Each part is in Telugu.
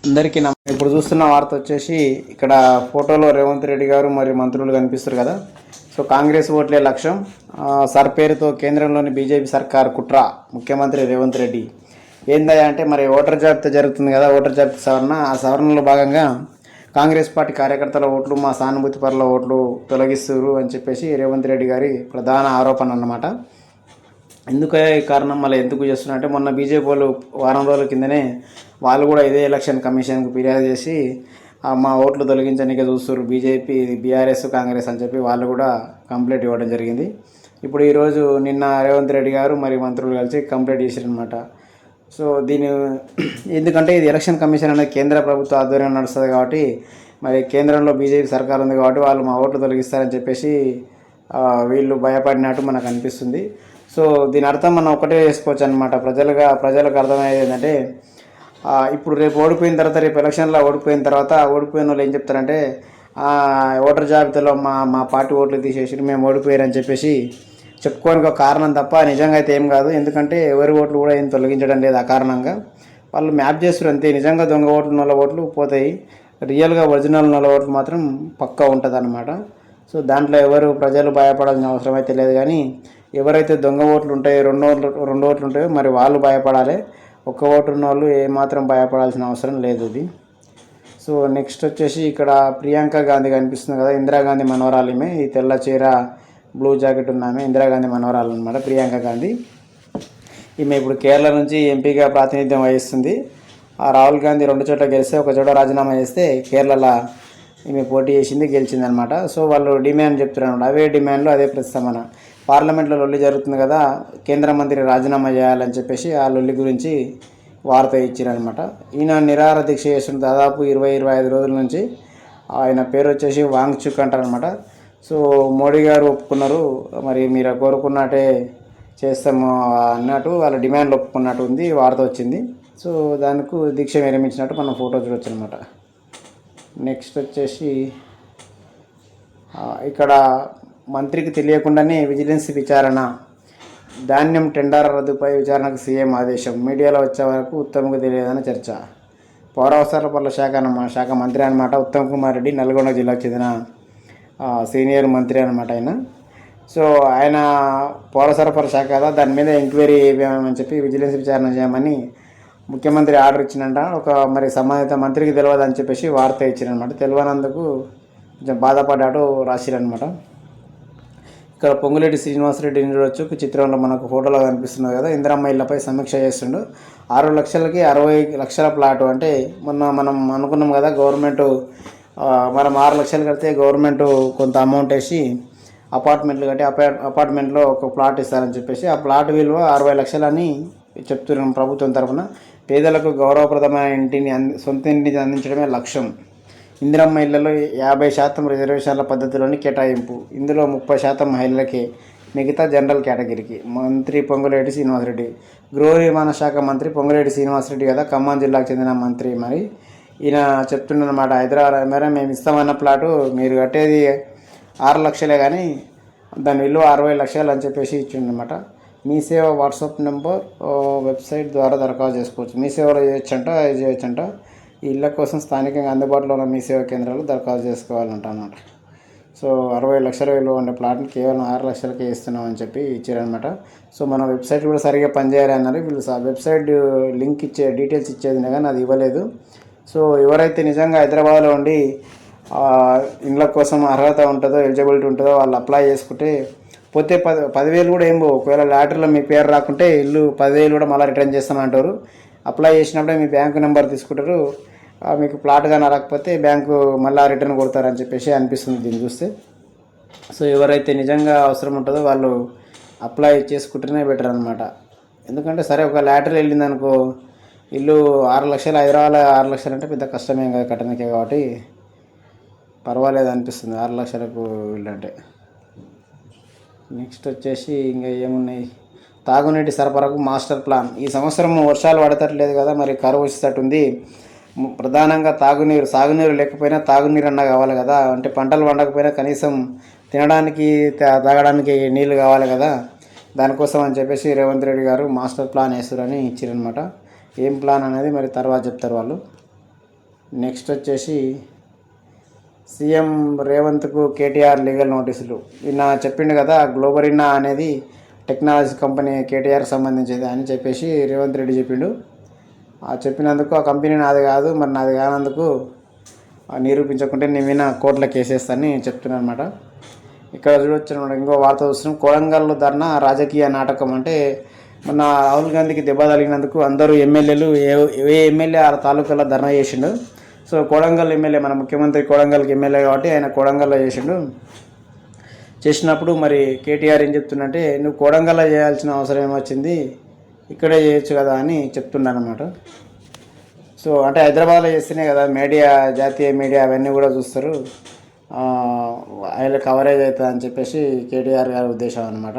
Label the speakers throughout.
Speaker 1: అందరికీ ఇప్పుడు చూస్తున్న వార్త వచ్చేసి ఇక్కడ ఫోటోలో రేవంత్ రెడ్డి గారు మరియు మంత్రులు కనిపిస్తారు కదా. సో కాంగ్రెస్ ఓట్లే లక్ష్యం సార్ పేరుతో కేంద్రంలోని బీజేపీ సర్కార్ కుట్ర ముఖ్యమంత్రి రేవంత్ రెడ్డి ఏందయ్యా అంటే మరి ఓటర్ జాబితా జరుగుతుంది కదా, ఓటర్ జాబితా సవరణ. ఆ సవరణలో భాగంగా కాంగ్రెస్ పార్టీ కార్యకర్తల ఓట్లు మా సానుభూతి పరుల ఓట్లు తొలగిస్తారు అని చెప్పేసి రేవంత్ రెడ్డి గారి ప్రధాన ఆరోపణ అన్నమాట. ఎందుకు కారణం మళ్ళీ ఎందుకు చేస్తున్నా అంటే మొన్న బీజేపీ వాళ్ళు వారం రోజుల కిందనే వాళ్ళు కూడా ఇదే ఎలక్షన్ కమిషన్కి ఫిర్యాదు చేసి మా ఓట్లు తొలగించడానికి చూస్తారు బీజేపీ, బీఆర్ఎస్, కాంగ్రెస్ అని చెప్పి వాళ్ళు కూడా కంప్లైంట్ ఇవ్వడం జరిగింది. ఇప్పుడు ఈరోజు నిన్న రేవంత్ రెడ్డి గారు మరియు మంత్రులు కలిసి కంప్లైంట్ చేశారనమాట. సో దీని ఎందుకంటే ఇది ఎలక్షన్ కమిషన్ అనేది కేంద్ర ప్రభుత్వ ఆధ్వర్యం నడుస్తుంది కాబట్టి మరి కేంద్రంలో బీజేపీ సర్కార్ ఉంది కాబట్టి వాళ్ళు మా ఓట్లు తొలగిస్తారని చెప్పేసి వీళ్ళు భయపడినట్టు మనకు అనిపిస్తుంది. సో దీని అర్థం మనం ఒకటే వేసుకోవచ్చు అనమాట. ప్రజలకు అర్థమయ్యేది ఏంటంటే ఇప్పుడు రేపు ఓడిపోయిన తర్వాత, రేపు ఎలక్షన్లో ఓడిపోయిన తర్వాత ఓడిపోయిన వాళ్ళు ఏం చెప్తారంటే ఓటర్ జాబితాలో మా పార్టీ ఓట్లు తీసేసి మేము ఓడిపోయారని చెప్పేసి చెప్పుకోనికి ఒక కారణం తప్ప నిజంగా అయితే ఏం కాదు. ఎందుకంటే ఎవరి ఓట్లు కూడా ఏం తొలగించడం లేదు. ఆ కారణంగా వాళ్ళు మ్యాప్ చేస్తారు అంతే. నిజంగా దొంగ ఓట్లు, నల్ల ఓట్లు పోతాయి. రియల్గా ఒరిజినల్ నల్ల ఓట్లు మాత్రం పక్కా ఉంటుంది అన్నమాట. సో దాంట్లో ప్రజలు భయపడాల్సిన అవసరం అయితే లేదు. కానీ ఎవరైతే దొంగ ఓట్లు ఉంటాయో, రెండు ఓట్లు ఉంటాయో మరి వాళ్ళు భయపడాలి. ఒక్క ఓటు ఉన్న వాళ్ళు ఏమాత్రం భయపడాల్సిన అవసరం లేదు ఇది. సో నెక్స్ట్ వచ్చేసి ఇక్కడ ప్రియాంక గాంధీ కనిపిస్తుంది కదా, ఇందిరాగాంధీ మనవరాలిమే. ఈ తెల్ల చీర, బ్లూ జాకెట్ ఉన్నామే ఇందిరాగాంధీ మనవరాలు అనమాట ప్రియాంక గాంధీ. ఈమె ఇప్పుడు కేరళ నుంచి ఎంపీగా ప్రాతినిధ్యం వహిస్తుంది. రాహుల్ గాంధీ 2 చోట్ల గెలిస్తే, ఒక చోట రాజీనామా చేస్తే కేరళలో ఈమె పోటీ చేసింది, గెలిచిందనమాట. సో వాళ్ళు డిమాండ్ చెప్తున్నారు, అవే డిమాండ్లు అదే ప్రస్తావన. పార్లమెంట్లో లొల్లి జరుగుతుంది కదా, కేంద్ర మంత్రి రాజీనామా చేయాలని చెప్పేసి ఆ లొల్లి గురించి వార్త ఇచ్చారనమాట. ఈయన నిరాహార దీక్ష చేస్తున్న దాదాపు 20-25 రోజుల నుంచి. ఆయన పేరు వచ్చేసి వాంగ్చుక్ అంటారనమాట. సో మోడీ గారు ఒప్పుకున్నారు, మరి మీరు కోరుకున్నట్టే చేస్తాము అన్నట్టు వాళ్ళ డిమాండ్లు ఒప్పుకున్నట్టు ఉంది, వార్త వచ్చింది. సో దానికి దీక్ష విరమించినట్టు మనం ఫోటో చూడొచ్చు అనమాట. నెక్స్ట్ వచ్చేసి ఇక్కడ మంత్రికి తెలియకుండానే విజిలెన్స్ విచారణ, ధాన్యం టెండర్ రద్దుపై విచారణకు సీఎం ఆదేశం, మీడియాలో వచ్చే వరకు ఉత్తమ్కు తెలియదని చర్చ. పౌరవసరాల పనుల శాఖ మంత్రి అనమాట ఉత్తమ్ కుమార్ రెడ్డి, నల్గొండ జిల్లాకు చెందిన సీనియర్ మంత్రి అనమాట ఆయన. సో ఆయన పౌర సరఫరా శాఖ కదా, దాని మీద ఎంక్వైరీ చేయమని చెప్పి విజిలెన్స్ విచారణ చేయమని ముఖ్యమంత్రి ఆర్డర్ ఇచ్చినంట. మరి సంబంధిత మంత్రికి తెలియదు అని చెప్పేసి వార్త ఇచ్చారనమాట. తెలియనందుకు కొంచెం బాధపడ్డాడు రాసిరనమాట. ఇక్కడ పొంగులేటి శ్రీనివాసరెడ్డిని చూడొచ్చు, చిత్రంలో మనకు ఫోటోలో కనిపిస్తున్నది కదా. ఇందిరమ్మ ఇళ్లపై సమీక్ష చేస్తుండు. 6 లక్షలకి 60 లక్షల ప్లాటు. అంటే మొన్న మనం అనుకున్నాం కదా, గవర్నమెంట్ మనం 6 లక్షలు కడితే గవర్నమెంట్ కొంత అమౌంట్ వేసి అపార్ట్మెంట్లు కట్టి అపార్ట్మెంట్లో ఒక ప్లాట్ ఇస్తారని చెప్పేసి ఆ ప్లాట్ విలువ 60 లక్షలని చెప్తున్నాం ప్రభుత్వం తరఫున. పేదలకు గౌరవప్రదమైన సొంత ఇంటిని అందించడమే లక్ష్యం. ఇందిరమ్మ ఇళ్లలో 50% రిజర్వేషన్ల పద్ధతిలోని కేటాయింపు. ఇందులో 30% మహిళలకే, మిగతా జనరల్ కేటగిరీకి. మంత్రి పొంగులేటి శ్రీనివాసరెడ్డి, గృహ నిర్మాణ శాఖ మంత్రి పొంగులేటి శ్రీనివాసరెడ్డి కదా, ఖమ్మం జిల్లాకు చెందిన మంత్రి. మరి ఈయన చెప్తున్నమాట, హైదరాబాద్ మేర మేము ఇస్తామన్న ప్లాటు మీరు కట్టేది 6 లక్షలే కానీ దాని విలువ 60 లక్షలు అని చెప్పేసి ఇచ్చిందనమాట. మీ సేవ వాట్సాప్ నెంబర్, వెబ్సైట్ ద్వారా దరఖాస్తు చేసుకోవచ్చు. మీ సేవలో చేయొచ్చంట. ఈ ఇళ్ళ కోసం స్థానికంగా అందుబాటులో ఉన్న మీ సేవా కేంద్రాలు దరఖాస్తు చేసుకోవాలంట అన్నమాట. సో 60 లక్షల విలువ ఉండే ప్లాట్ని కేవలం 6 లక్షలకే ఇస్తున్నామని చెప్పి ఇచ్చారనమాట. సో మన వెబ్సైట్ కూడా సరిగ్గా పనిచేయాలి అన్నారు వీళ్ళు. వెబ్సైట్ లింక్ డీటెయిల్స్ ఇచ్చేది కానీ అది ఇవ్వలేదు. సో ఎవరైతే నిజంగా హైదరాబాద్లో ఉండి ఇండ్ల కోసం అర్హత ఉంటుందో, ఎలిజిబిలిటీ ఉంటుందో వాళ్ళు అప్లై చేసుకుంటే పోతే 10,000 కూడా ఏం పోవు. ఒకవేళ లాటరీలో మీ పేరు రాకుంటే ఇల్లు 10,000 కూడా మళ్ళీ రిటర్న్ చేస్తామంటారు. అప్లై చేసినప్పుడే మీ బ్యాంకు నెంబర్ తీసుకుంటారు. మీకు ప్లాట్ కానీ రాకపోతే బ్యాంకు మళ్ళీ రిటర్న్ కొడతారని చెప్పేసి అనిపిస్తుంది దీన్ని చూస్తే. సో ఎవరైతే నిజంగా అవసరం ఉంటుందో వాళ్ళు అప్లై చేసుకుంటేనే బెటర్ అనమాట. ఎందుకంటే సరే ఒక లాటరీ వెళ్ళింది అనుకో, ఇల్లు 6 లక్షలు, హైదరాబాద్ 6 లక్షలు అంటే పెద్ద కష్టమేం కదా కట్టడానికే, కాబట్టి పర్వాలేదు అనిపిస్తుంది 6 లక్షలకు ఇల్లు అంటే. నెక్స్ట్ వచ్చేసి ఇంకా ఏమున్నాయి, తాగునీటి సరఫరాకు మాస్టర్ ప్లాన్. ఈ సంవత్సరం వర్షాలు పడతట్లేదు కదా, మరి కరువు వచ్చేటట్టుంది. ప్రధానంగా సాగునీరు లేకపోయినా తాగునీరు అన్నా కావాలి కదా. అంటే పంటలు పండకపోయినా కనీసం తినడానికి, తాగడానికి నీళ్ళు కావాలి కదా. దానికోసం అని చెప్పేసి రేవంత్ రెడ్డి గారు మాస్టర్ ప్లాన్ వేస్తారని ఇచ్చారనమాట. ఏం ప్లాన్ అనేది మరి తర్వాత చెప్తారు వాళ్ళు. నెక్స్ట్ వచ్చేసి సీఎం రేవంత్కు కేటీఆర్ లీగల్ నోటీసులు. నిన్న చెప్పిండు కదా, గ్లోబరిన్నా అనేది టెక్నాలజీ కంపెనీ కేటీఆర్కి సంబంధించింది అని చెప్పేసి రేవంత్ రెడ్డి చెప్పిండు. చెప్పినందుకు ఆ కంపెనీ నాది కాదు, మరి నాది కానందుకు నిరూపించకుంటే నేను మీద కోర్టులో కేసేస్తానని చెప్తున్నాను అనమాట. ఇక్కడ చూడొచ్చు అనమాట. ఇంకో వార్త చూస్తున్నాం, కొడంగల్ ధర్నా రాజకీయ నాటకం. అంటే మొన్న రాహుల్ గాంధీకి దెబ్బ తగిలినందుకు అందరూ ఎమ్మెల్యేలు ఏ ఎమ్మెల్యే ఆ తాలూకాలో ధర్నా చేసిండు. సో కొడంగల్ ఎమ్మెల్యే, మన ముఖ్యమంత్రి కొడంగల్కి ఎమ్మెల్యే కాబట్టి ఆయన కొడంగల్లో చేసిండు. చేసినప్పుడు మరి కేటీఆర్ ఏం చెప్తుందంటే, నువ్వు కొడంగల్లో చేయాల్సిన అవసరం ఏమొచ్చింది, ఇక్కడే చేయొచ్చు కదా అని చెప్తున్నానమాట. సో అంటే హైదరాబాద్లో చేస్తేనే కదా మీడియా, జాతీయ మీడియా అవన్నీ కూడా చూస్తారు, ఆయన కవరేజ్ అవుతుంది అని చెప్పేసి కేటీఆర్ గారి ఉద్దేశం అనమాట.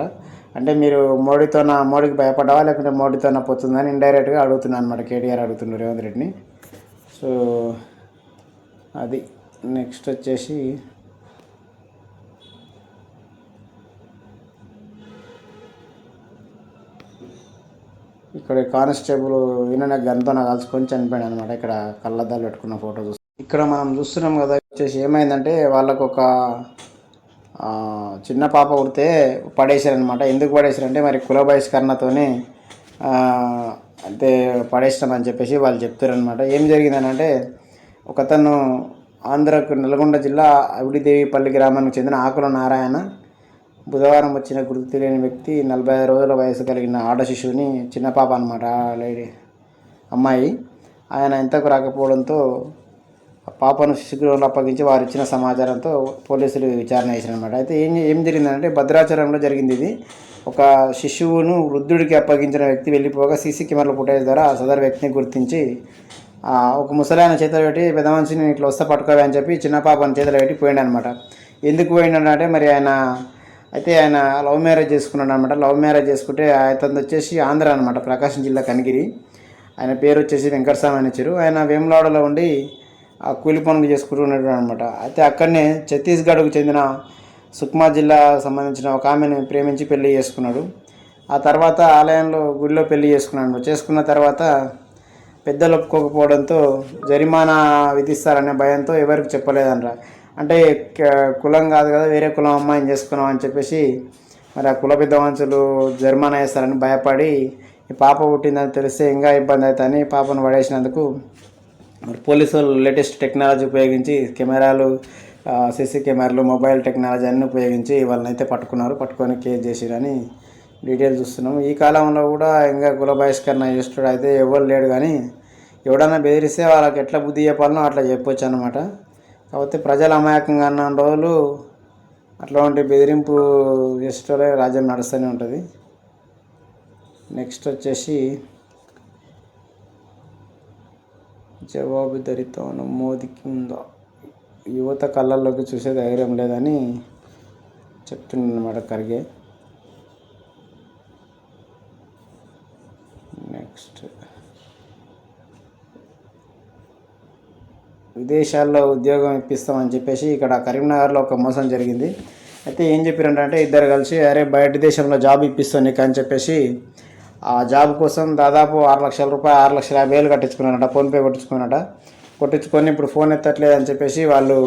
Speaker 1: అంటే మీరు మోడీకి భయపడ్డావా లేకుంటే మోడీతోన పోతుందని ఇండైరెక్ట్గా అడుగుతున్నాను అనమాట. కేటీఆర్ అడుగుతున్నారు రేవంత్ రెడ్డిని. సో అది. నెక్స్ట్ వచ్చేసి ఇక్కడ కానిస్టేబుల్ ఈయన గన్తో కలుసుకొని చనిపోయాడు అనమాట. ఇక్కడ కళ్ళద్దాలు పెట్టుకున్న ఫోటో చూస్తాం. ఇక్కడ మనం చూస్తున్నాం కదా. వచ్చేసి ఏమైందంటే వాళ్ళకు ఒక చిన్న పాప పుడితే పడేశారనమాట. ఎందుకు పడేశారంటే మరి కుల బహిష్కరణతోనే అంటే పడేసినామని చెప్పేసి వాళ్ళు చెప్తారనమాట. ఏం జరిగిందని అంటే, ఒకతను ఆంధ్రకు నల్గొండ జిల్లా అవిడిదేవిపల్లి గ్రామానికి చెందిన ఆకుల నారాయణ బుధవారం వచ్చిన గుర్తు తెలియని వ్యక్తి 45 రోజుల వయసు కలిగిన ఆడ శిశువుని, చిన్న పాప అనమాట, లేడీ అమ్మాయి, ఆయన ఎంతకు రాకపోవడంతో పాపను శిశుగృహంలో అప్పగించి వారు ఇచ్చిన సమాచారంతో పోలీసులు విచారణ చేశారనమాట. అయితే ఏం జరిగిందంటే భద్రాచలంలో జరిగింది ఇది. ఒక శిశువును వృద్ధుడికి అప్పగించిన వ్యక్తి వెళ్ళిపోగా సీసీ కెమెరాల ఫుటేజ్ ద్వారా సదరు వ్యక్తిని గుర్తించి ఒక ముసలాయన చేతులు పెట్టి, పెద్ద మనిషిని ఇట్లా వస్తే పట్టుకోవా అని చెప్పి చిన్న పాపని చేతులు పెట్టి పోయిండు అనమాట. ఎందుకు పోయిండంటే మరి ఆయన లవ్ మ్యారేజ్ చేసుకున్నాడు అనమాట. లవ్ మ్యారేజ్ చేసుకుంటే అతను వచ్చేసి ఆంధ్ర అనమాట, ప్రకాశం జిల్లా కనిగిరి. ఆయన పేరు వచ్చేసి వెంకటస్వామి అని ఇచ్చారు. ఆయన వేములవాడలో ఉండి కూలి పనులు చేసుకుంటున్నాడు అనమాట. అయితే అక్కడనే ఛత్తీస్గఢ్కు చెందిన సుక్మా జిల్లా సంబంధించిన ఒక ఆమెను ప్రేమించి పెళ్లి చేసుకున్నాడు. ఆ తర్వాత ఆలయంలో గుడిలో పెళ్లి చేసుకున్నాడు. చేసుకున్న తర్వాత పెద్దలు ఒప్పుకోకపోవడంతో జరిమానా విధిస్తారనే భయంతో ఎవరికి చెప్పలేదనరా. అంటే కులం కాదు కదా, వేరే కులం అమ్మాయిని చేసుకున్నాం అని చెప్పేసి మరి ఆ కుల పెద్ద మనుషులు జరిమానా వేస్తారని భయపడి ఈ పాప పుట్టిందని తెలిస్తే ఇంకా ఇబ్బంది అవుతుందని పాపను పడేసినందుకు మరి పోలీసు వాళ్ళు లేటెస్ట్ టెక్నాలజీ ఉపయోగించి కెమెరాలు, సీసీ కెమెరాలు, మొబైల్ టెక్నాలజీ అన్నీ ఉపయోగించి వాళ్ళని అయితే పట్టుకొని కేసు చేసిరని డీటెయిల్స్ చూస్తున్నాము. ఈ కాలంలో కూడా ఇంకా కుల బహిష్కరణ చేస్తాడు అయితే ఎవరు లేడు, కానీ ఎవడన్నా బెదిరిస్తే వాళ్ళకి ఎట్లా బుద్ధి చెప్పాలనో అట్లా చెప్పొచ్చు అనమాట. కాకపోతే ప్రజలు అమాయకంగా అన్న రోజులు అట్లాంటి బెదిరింపు చేసేటోళ్ళే రాజ్యం నడుస్తూనే ఉంటుంది. నెక్స్ట్ వచ్చేసి జవాబుదారీతనం మోదీకి ఉందా, యువత కళ్ళల్లోకి చూసే ధైర్యం లేదని చెప్తున్నాడన్నమాట ఖర్గే. నెక్స్ట్ విదేశాల్లో ఉద్యోగం ఇప్పిస్తామని చెప్పేసి ఇక్కడ కరీంనగర్లో ఒక మోసం జరిగింది. అయితే ఏం చెప్పారంటే ఇద్దరు కలిసి అరే బయట దేశంలో జాబ్ ఇప్పిస్తాను నీకు అని చెప్పేసి ఆ జాబ్ కోసం దాదాపు 6 లక్షల రూపాయలు, 6,50,000 కట్టించుకున్నారట. ఫోన్పే కొట్టించుకొని ఇప్పుడు ఫోన్ ఎత్తట్లేదు అని చెప్పేసి వాళ్ళు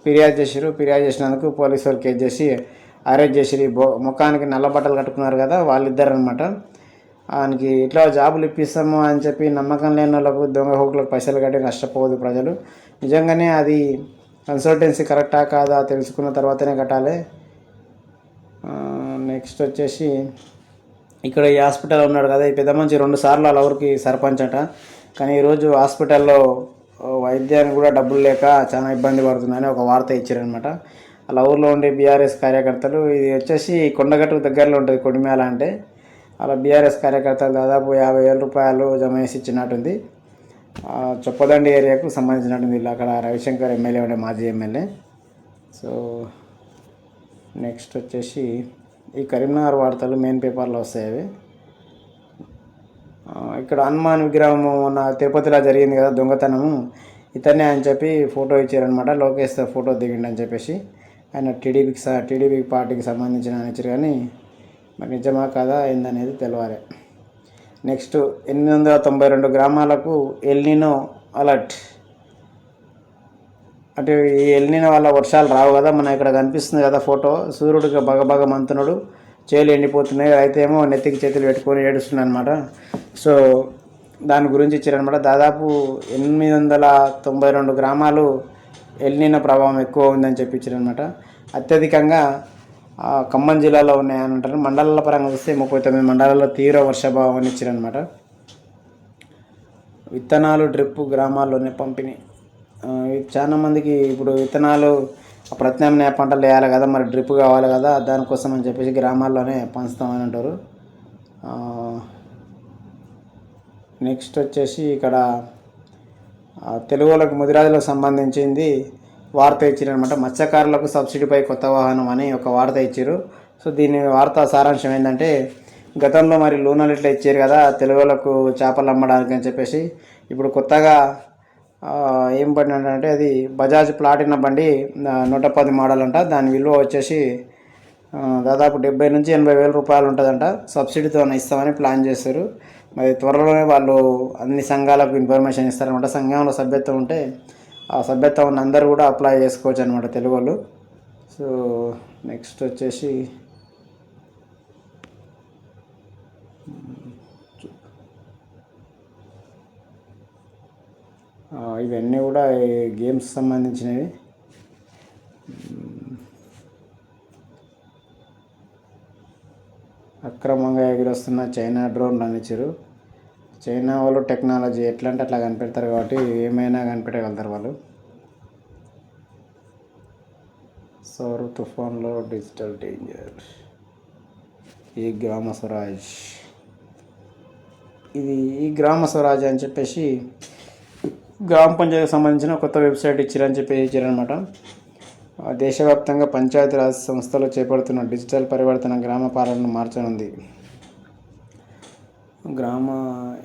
Speaker 1: ఫిర్యాదు చేసిరు. ఫిర్యాదు చేసినందుకు పోలీసు వాళ్ళు కేసు చేసి అరెస్ట్ చేసిరు. ముఖానికి నల్ల బట్టలు కట్టుకున్నారు కదా వాళ్ళిద్దరు అనమాట. ఆయనకి ఇట్లా జాబులు ఇప్పిస్తాము అని చెప్పి నమ్మకం లేని వాళ్ళకు, దొంగ హోకులకు పైసలు కట్టి నష్టపోదు ప్రజలు. నిజంగానే అది కన్సల్టెన్సీ కరెక్టా కాదా తెలుసుకున్న తర్వాతనే కట్టాలి. నెక్స్ట్ వచ్చేసి ఇక్కడ ఈ హాస్పిటల్ ఉన్నాడు కదా, ఈ పెద్ద మంచి 2 సార్లు వాళ్ళ ఊరికి సర్పంచ్ అట. కానీ ఈరోజు హాస్పిటల్లో వైద్యానికి కూడా డబ్బులు లేక చాలా ఇబ్బంది పడుతుందని ఒక వార్త ఇచ్చారనమాట. వాళ్ళ ఊర్లో ఉండే బీఆర్ఎస్ కార్యకర్తలు, ఇది వచ్చేసి కొండగట్టుకు దగ్గరలో ఉంటుంది కొడిమేళ అంటే, అలా బీఆర్ఎస్ కార్యకర్తలు దాదాపు 50,000 రూపాయలు జమ చేసి ఇచ్చినట్టుంది. చొప్పదండి ఏరియాకు సంబంధించినట్టుంది. అక్కడ రవిశంకర్ ఎమ్మెల్యే ఉండే, మాజీ ఎమ్మెల్యే. సో నెక్స్ట్ వచ్చేసి ఈ కరీంనగర్ వార్తలు మెయిన్ పేపర్లో వస్తాయి అవి. ఇక్కడ హనుమాన్ విగ్రహం మొన్న తిరుపతిలో జరిగింది కదా దొంగతనము, ఇతనే అని చెప్పి ఫోటో ఇచ్చారనమాట. లోకేష్తో ఫోటో దిగిండి అని చెప్పేసి. ఆయన టీడీపీ పార్టీకి సంబంధించిన అని ఇచ్చారు, కానీ మరి నిజమా కాదా ఏందనేది తెలియాలి. నెక్స్ట్ 892 గ్రామాలకు ఎల్నినో అలర్ట్. అంటే ఈ ఎల్నినో వల్ల వర్షాలు రావు కదా. మన ఇక్కడ కనిపిస్తుంది కదా ఫోటో, సూర్యుడికి బగబగ మంతునుడు, చేలు ఎండిపోతున్నాయి, రైతు ఏమో నెత్తికి చేతులు పెట్టుకొని ఏడుస్తున్నాడు అనమాట. సో దాని గురించి ఇచ్చారనమాట. దాదాపు 892 గ్రామాలు ఎల్నినో ప్రభావం ఎక్కువ ఉందని చెప్పి ఇచ్చారనమాట. అత్యధికంగా ఖమ్మం జిల్లాలో ఉన్నాయని అంటారు. మండలాల పరంగా చూస్తే 39 మండలాల్లో తీవ్ర వర్షాభావాన్ని ఇచ్చారనమాట. విత్తనాలు డ్రిప్ గ్రామాల్లోనే పంపిణీ. చాలా మందికి ఇప్పుడు విత్తనాలు ప్రత్యామ్నాయ పంటలు వేయాలి కదా, మరి డ్రిప్ కావాలి కదా, దానికోసం అని చెప్పేసి గ్రామాల్లోనే పంచుతామని అంటారు. నెక్స్ట్ వచ్చేసి ఇక్కడ తెలుగులకు ముదిరాజులకు సంబంధించింది వార్త ఇచ్చారనమాట. మత్స్యకారులకు సబ్సిడీపై కొత్త వాహనం అని ఒక వార్త ఇచ్చారు. సో దీని వార్త సారాంశం ఏంటంటే, గతంలో మరి లోన్లు ఇట్లా ఇచ్చారు కదా తెలుగులకు చేపలు అమ్మడానికి అని చెప్పేసి, ఇప్పుడు కొత్తగా ఏం బండి అంటే అది బజాజ్ ప్లాటినా బండి 110 మోడల్ అంట. దాని విలువ వచ్చేసి దాదాపు 70 నుంచి 80 వేల రూపాయలు ఉంటుందంట. సబ్సిడీతో ఇస్తామని ప్లాన్ చేస్తారు. మరి త్వరలోనే వాళ్ళు అన్ని సంఘాలకు ఇన్ఫర్మేషన్ ఇస్తారనమాట. సంఘంలో సభ్యత్వం ఉంటే ఆ సభ్యత్వం ఉన్న అందరూ కూడా అప్లై చేసుకోవచ్చు అనమాట తెలుగు వాళ్ళు. సో నెక్స్ట్ వచ్చేసి ఇవన్నీ కూడా గేమ్స్ సంబంధించినవి. అక్రమంగా ఎగిరొస్తున్న చైనా డ్రోన్లు అనిచ్చారు. చైనా వాళ్ళు టెక్నాలజీ ఎట్లా అంటే అట్లా కనిపెడతారు కాబట్టి ఏమైనా కనిపెట్టగలుగుతారు వాళ్ళు. సౌర తుఫాన్లో డిజిటల్ డేంజర్. ఈ గ్రామ స్వరాజ్, ఈ గ్రామ స్వరాజ్ అని చెప్పేసి గ్రామ పంచాయతీకి సంబంధించిన కొత్త వెబ్సైట్ ఇచ్చారని చెప్పి ఇచ్చారనమాట. దేశవ్యాప్తంగా పంచాయతీరాజ్ సంస్థలు చేపడుతున్న డిజిటల్ పరివర్తన గ్రామ పాలనను మార్చనుంది.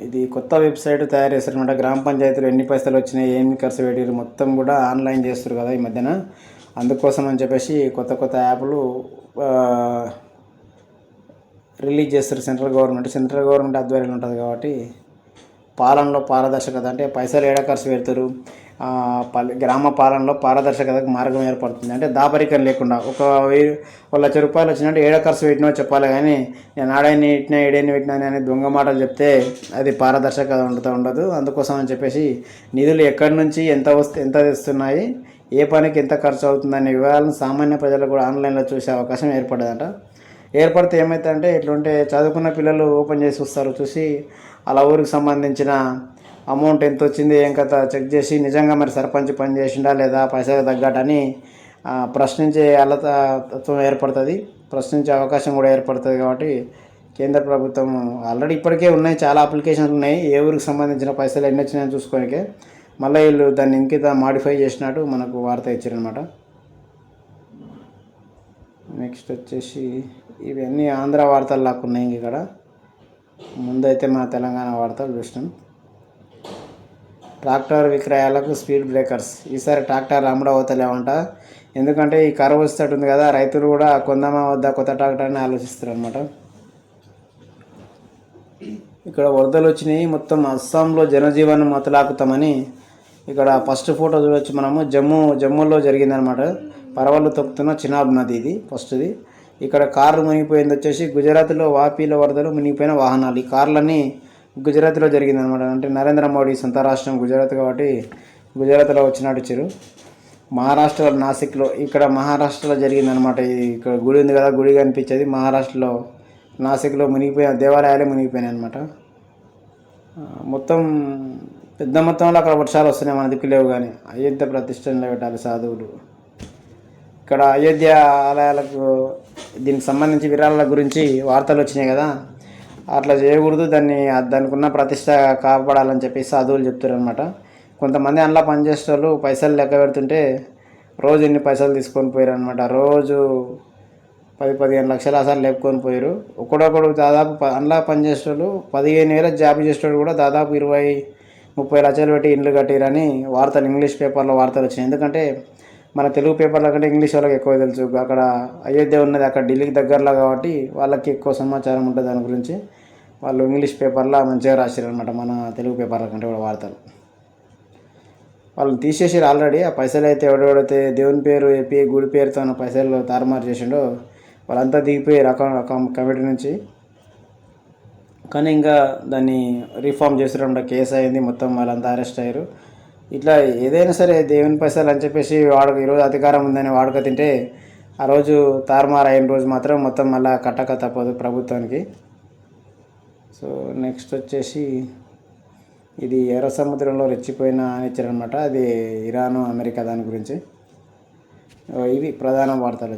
Speaker 1: ఇది కొత్త వెబ్సైట్ తయారు చేస్తారనమాట. గ్రామ పంచాయతీలు ఎన్ని పైసలు వచ్చినాయి, ఏమి ఖర్చు పెట్టారు మొత్తం కూడా ఆన్లైన్ చేస్తారు కదా ఈ మధ్యన. అందుకోసం అని చెప్పేసి కొత్త యాప్లు రిలీజ్ చేస్తారు సెంట్రల్ గవర్నమెంట్ ఆధ్వర్యంలో ఉంటుంది కాబట్టి పాలనలో పారదర్శకత, అంటే పైసలు ఏడ ఖర్చు పెడతారు, గ్రామ పాలనలో పారదర్శకతకు మార్గం ఏర్పడుతుంది. అంటే దాపరికం లేకుండా ఒక 1,00,000 రూపాయలు వచ్చినట్టు ఏడ ఖర్చు పెట్టినో చెప్పాలి, కానీ నేను ఆడని పెట్టినా ఏడని పెట్టినా అని దొంగ మాటలు చెప్తే అది పారదర్శకత ఉండదు. అందుకోసం అని చెప్పేసి నిధులు ఎక్కడి నుంచి ఎంత తెస్తున్నాయి, ఏ పనికి ఎంత ఖర్చు అవుతుందనే వివరాలను సామాన్య ప్రజలు కూడా ఆన్లైన్లో చూసే అవకాశం ఏర్పడితే ఏమవుతుందంటే, ఇట్లుంటే చదువుకున్న పిల్లలు ఓపెన్ చేసి చూస్తారు. చూసి అలా ఊరికి సంబంధించిన అమౌంట్ ఎంత వచ్చింది ఏం కథ చెక్ చేసి నిజంగా మరి సర్పంచ్ పని చేసిండా లేదా పైసలు తగ్గటని ప్రశ్నించే తత్వం ఏర్పడుతుంది, ప్రశ్నించే అవకాశం కూడా ఏర్పడుతుంది. కాబట్టి కేంద్ర ప్రభుత్వం ఆల్రెడీ ఇప్పటికే ఉన్నాయి, చాలా అప్లికేషన్లు ఉన్నాయి. ఏ ఊరికి సంబంధించిన పైసలు ఎన్ని వచ్చినాయని చూసుకోనికే మళ్ళీ వీళ్ళు దాన్ని ఇంకిత మాడిఫై చేసినట్టు మనకు వార్త ఇచ్చారనమాట. నెక్స్ట్ వచ్చేసి ఇవన్నీ ఆంధ్ర వార్తలు లాగా ఉన్నాయి. ఇక్కడ ముందైతే మన తెలంగాణ వార్తలు చూసినాం. ట్రాక్టర్ విక్రయాలకు స్పీడ్ బ్రేకర్స్. ఈసారి ట్రాక్టర్ అమ్ముడవుతలేవంట. ఎందుకంటే ఈ కరువు వస్తట్టు ఉంది కదా, రైతులు కూడా కొందామా వద్ద కొత్త ట్రాక్టర్ని ఆలోచిస్తారు అనమాట. ఇక్కడ వరదలు వచ్చినాయి, మొత్తం అస్సాంలో జనజీవనం మొదలాకుతామని ఇక్కడ ఫస్ట్ ఫోటో చూడవచ్చు మనము. జమ్మూలో జరిగిందనమాట. పరవళ్ళు తొక్కుతున్న చినాబ్ నది ఇది ఫస్ట్ది. ఇక్కడ కారు మునిగిపోయింది వచ్చేసి గుజరాత్లో వాపీలో వరదలు మునిగిపోయిన వాహనాలు. ఈ కార్లన్నీ గుజరాత్లో జరిగిందనమాట. అంటే నరేంద్ర మోడీ సొంత రాష్ట్రం గుజరాత్ కాబట్టి గుజరాత్లో వచ్చినట్టు ఇచ్చారు. మహారాష్ట్రలో నాసిక్లో, ఇక్కడ మహారాష్ట్రలో జరిగిందనమాట. ఇక్కడ గుడి ఉంది కదా, గుడి కనిపించేది మహారాష్ట్రలో నాసిక్లో దేవాలయాలే మునిగిపోయినాయి అనమాట. మొత్తం పెద్ద మొత్తంలో అక్కడ వర్షాలు వస్తున్నాయి, మన దిక్కు లేవు. కానీ అయోధ్య ప్రతిష్టంలో పెట్టాలి సాధువులు. ఇక్కడ అయోధ్య ఆలయాలకు దీనికి సంబంధించి విరాళాల గురించి వార్తలు వచ్చినాయి కదా, అట్లా చేయకూడదు, దానికి ఉన్న ప్రతిష్ట కాపాడాలని చెప్పి సాధువులు చెప్తారు అనమాట. కొంతమంది అందులో పనిచేసే వాళ్ళు పైసలు లెక్క పెడుతుంటే రోజు ఎన్ని పైసలు తీసుకొని పోయారు అనమాట. రోజు 10-15 లక్షలు అసలు లేపుకొని పోయారు. ఒకడొకడు దాదాపు అందులో పనిచేసే వాళ్ళు 15 ఏళ్ళ జాబ్ చేసేవాడు కూడా దాదాపు 20-30 లక్షలు పెట్టి ఇండ్లు కట్టిరని వార్తలు ఇంగ్లీష్ పేపర్లో వార్తలు వచ్చినాయి. ఎందుకంటే మన తెలుగు పేపర్ల కంటే ఇంగ్లీష్ వాళ్ళకి ఎక్కువ తెలుసు. అక్కడ అయోధ్య ఉన్నది అక్కడ ఢిల్లీకి దగ్గరలో కాబట్టి వాళ్ళకి ఎక్కువ సమాచారం ఉంటుంది దాని గురించి. వాళ్ళు ఇంగ్లీష్ పేపర్లో మంచిగా రాశారు అనమాట, మన తెలుగు పేపర్ల కంటే కూడా వార్తలు. వాళ్ళని తీసేసారు ఆల్రెడీ. ఆ పైసలు అయితే ఎవడెవడైతే దేవుని పేరు చెప్పి గుడి పేరుతో పైసలు తారుమారు చేసిండో వాళ్ళంతా దిగిపోయారు కమిటీ నుంచి. కానీ ఇంకా దాన్ని రీఫార్మ్ చేసినప్పుడు కేసు అయింది, మొత్తం వాళ్ళంతా అరెస్ట్ అయ్యారు. ఇట్లా ఏదైనా సరే దేవుని పైసలు అని చెప్పేసి ఈరోజు అధికారం ఉందని వాడుక తింటే ఆ రోజు తారుమారు అయిన రోజు మాత్రం మొత్తం మళ్ళీ కట్టక తప్పదు ప్రభుత్వానికి. సో నెక్స్ట్ వచ్చేసి ఇది ఎర్ర సముద్రంలో రెచ్చిపోయిన అని ఇచ్చారనమాట. అది ఇరాను అమెరికా దాని గురించి. ఇవి ప్రధాన వార్తలు.